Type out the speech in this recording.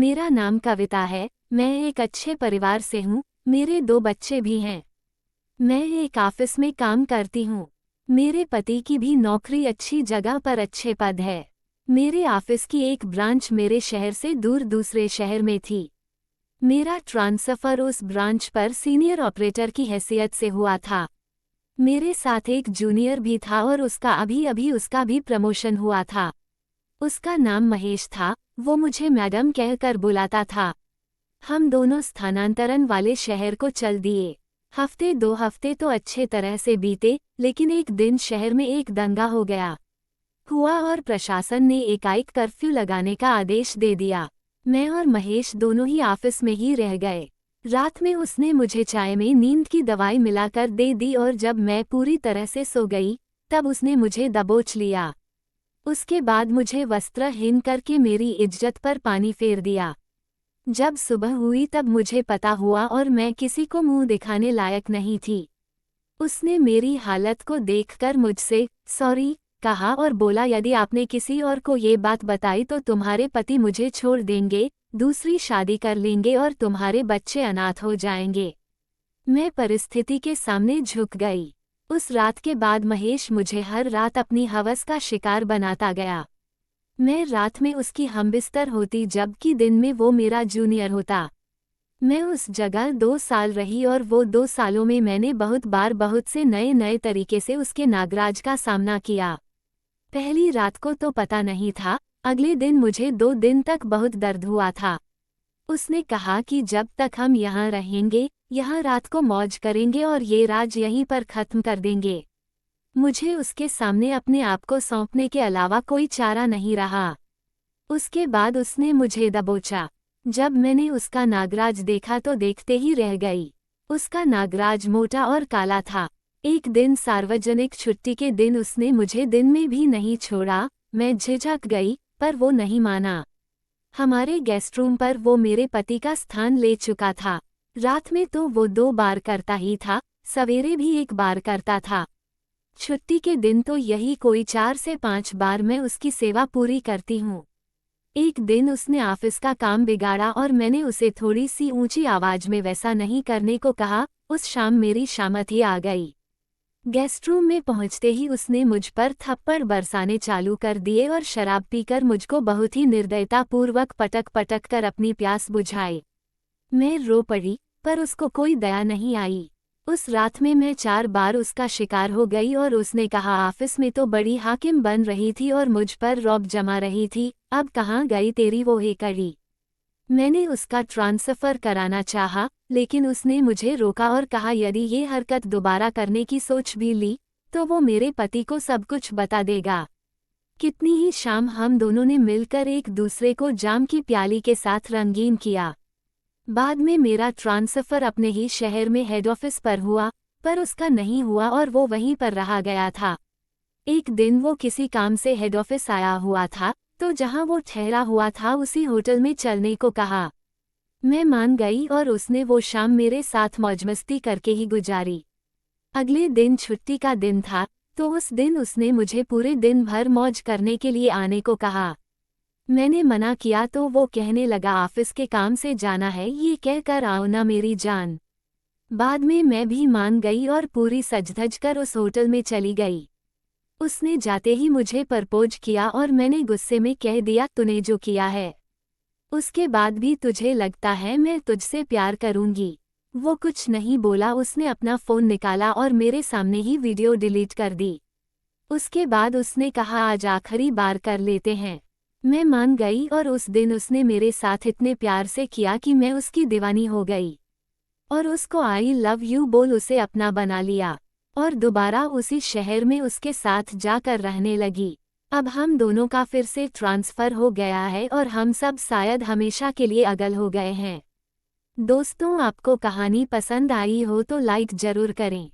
मेरा नाम कविता है। मैं एक अच्छे परिवार से हूँ। मेरे 2 बच्चे भी हैं। मैं एक ऑफिस में काम करती हूँ। मेरे पति की भी नौकरी अच्छी जगह पर अच्छे पद है। मेरे ऑफिस की एक ब्रांच मेरे शहर से दूर दूसरे शहर में थी। मेरा ट्रांसफर उस ब्रांच पर सीनियर ऑपरेटर की हैसियत से हुआ था। मेरे साथ एक जूनियर भी था और उसका अभी उसका भी प्रमोशन हुआ था। उसका नाम महेश था। वो मुझे मैडम कहकर बुलाता था। हम दोनों स्थानांतरण वाले शहर को चल दिए। हफ्ते 2 हफ्ते तो अच्छे तरह से बीते, लेकिन एक दिन शहर में एक दंगा हो गया हुआ और प्रशासन ने एकाएक कर्फ्यू लगाने का आदेश दे दिया। मैं और महेश दोनों ही ऑफिस में ही रह गए। रात में उसने मुझे चाय में नींद की दवाई मिलाकर दे दी और जब मैं पूरी तरह से सो गई तब उसने मुझे दबोच लिया। उसके बाद मुझे वस्त्रहीन करके मेरी इज्जत पर पानी फेर दिया। जब सुबह हुई तब मुझे पता हुआ और मैं किसी को मुंह दिखाने लायक नहीं थी। उसने मेरी हालत को देखकर मुझसे सॉरी कहा और बोला, यदि आपने किसी और को ये बात बताई तो तुम्हारे पति मुझे छोड़ देंगे, दूसरी शादी कर लेंगे और तुम्हारे बच्चे अनाथ हो जाएंगे। मैं परिस्थिति के सामने झुक गई। उस रात के बाद महेश मुझे हर रात अपनी हवस का शिकार बनाता गया। मैं रात में उसकी हमबिस्तर होती जबकि दिन में वो मेरा जूनियर होता। मैं उस जगह 2 साल रही और वो 2 सालों में मैंने बहुत बार बहुत से नए तरीके से उसके नागराज का सामना किया। पहली रात को तो पता नहीं था, अगले दिन मुझे 2 दिन तक बहुत दर्द हुआ था। उसने कहा कि जब तक हम यहाँ रहेंगे, यहाँ रात को मौज करेंगे और ये राज यहीं पर खत्म कर देंगे। मुझे उसके सामने अपने आप को सौंपने के अलावा कोई चारा नहीं रहा। उसके बाद उसने मुझे दबोचा। जब मैंने उसका नागराज देखा तो देखते ही रह गई। उसका नागराज मोटा और काला था। एक दिन सार्वजनिक छुट्टी के दिन उसने मुझे दिन में भी नहीं छोड़ा। मैं झिझक गई, पर वो नहीं माना। हमारे गेस्ट रूम पर वो मेरे पति का स्थान ले चुका था। रात में तो वो 2 बार करता ही था, सवेरे भी 1 बार करता था। छुट्टी के दिन तो यही कोई 4 से 5 बार मैं उसकी सेवा पूरी करती हूँ। एक दिन उसने ऑफिस का काम बिगाड़ा और मैंने उसे थोड़ी सी ऊंची आवाज में वैसा नहीं करने को कहा। उस शाम मेरी शामत ही आ गई। गेस्ट रूम में पहुंचते ही उसने मुझ पर थप्पड़ बरसाने चालू कर दिए और शराब पीकर मुझको बहुत ही निर्दयतापूर्वक पटक पटक कर अपनी प्यास बुझाई। मैं रो पड़ी, पर उसको कोई दया नहीं आई। उस रात में मैं 4 बार उसका शिकार हो गई और उसने कहा ऑफिस में तो बड़ी हाकिम बन रही थी और मुझ पर रौब जमा रही थी, अब कहाँ गई तेरी वो हेकड़ी। मैंने उसका ट्रांसफर कराना चाहा, लेकिन उसने मुझे रोका और कहा यदि ये हरकत दोबारा करने की सोच भी ली तो वो मेरे पति को सब कुछ बता देगा। कितनी ही शाम हम दोनों ने मिलकर एक दूसरे को जाम की प्याली के साथ रंगीन किया। बाद में मेरा ट्रांसफर अपने ही शहर में हेड ऑफिस पर हुआ, पर उसका नहीं हुआ और वो वहीं पर रहा गया था। एक दिन वो किसी काम से हेड ऑफिस आया हुआ था, तो जहां वो ठहरा हुआ था उसी होटल में चलने को कहा। मैं मान गई और उसने वो शाम मेरे साथ मौजमस्ती करके ही गुजारी। अगले दिन छुट्टी का दिन था, तो उस दिन उसने मुझे पूरे दिन भर मौज करने के लिए आने को कहा। मैंने मना किया तो वो कहने लगा ऑफिस के काम से जाना है, ये कहकर आओ ना मेरी जान। बाद में मैं भी मान गई और पूरी सज-धज कर उस होटल में चली गई। उसने जाते ही मुझे प्रपोज किया और मैंने गुस्से में कह दिया तूने जो किया है उसके बाद भी तुझे लगता है मैं तुझसे प्यार करूंगी। वो कुछ नहीं बोला, उसने अपना फ़ोन निकाला और मेरे सामने ही वीडियो डिलीट कर दी। उसके बाद उसने कहा आज आखिरी बार कर लेते हैं। मैं मान गई और उस दिन उसने मेरे साथ इतने प्यार से किया कि मैं उसकी दीवानी हो गई और उसको आई लव यू बोल उसे अपना बना लिया और दोबारा उसी शहर में उसके साथ जाकर रहने लगी। अब हम दोनों का फिर से ट्रांसफ़र हो गया है और हम सब शायद हमेशा के लिए अगल हो गए हैं। दोस्तों, आपको कहानी पसंद आई हो तो लाइक ज़रूर करें।